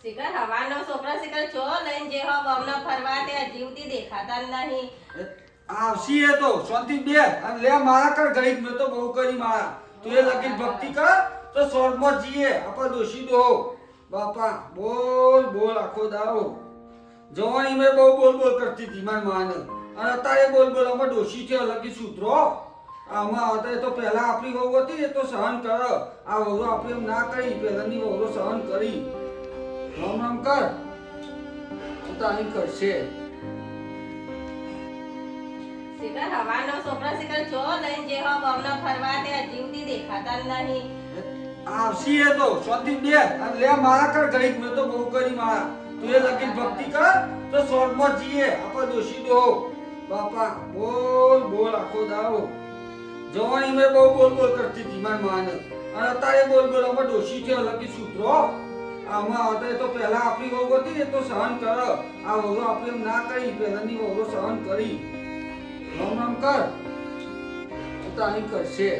શિખર હવાનો છોકરા શિખર છો લઈને જે હો બમનો ફરવા તે જીવતી દેખાતા જ નહીં. આવશી એ તો શાંતિ બે અને લે મારા કર ગઈ મેં તો બહુ કરી મારા તું એ લગી ભક્તિ કર તો સ્વર્ગમાં જીએ આપણે દોષી દો બાપા બોલ બોલ આખો દાવો જવાની મેં બહુ બોલ બોલ કરતી હતી મારી માને અને અત્યારે બોલ બોલ અમે દોષી છે લગી સૂત્રો આમાં અત્યારે તો પહેલા આપણી વહુ હતી એ તો સહન કર આ વહુ આપણે એમ ના કરી પહેલાની વહુ સહન કરી રામ રામ કર તો અહીં કરશે શિખર હવાનો છોકરા શિખર છો લઈને જે હો બમનો ફરવા તે જીવતી દેખાતા જ નહીં. આવશી એ તો શાંતિ બે અને લે મારા કર ગઈ મેં તો બહુ કરી મારા તું એ લગી ભક્તિ કર તો સ્વર્ગમાં જીએ આપણે દોષી દો બાપા બોલ બોલ આખો દાવો જવાની મેં બહુ બોલ બોલ કરતી હતી મારી માને અને અત્યારે બોલ બોલ અમે દોષી છે લગી સૂત્રો આમાં અત્યારે તો પહેલા આપણી વહુ હતી એ તો સહન કર આ વહુ આપણે એમ ના કરી પહેલાની વહુ સહન કરી રામ રામ કર તો અહીં કરશે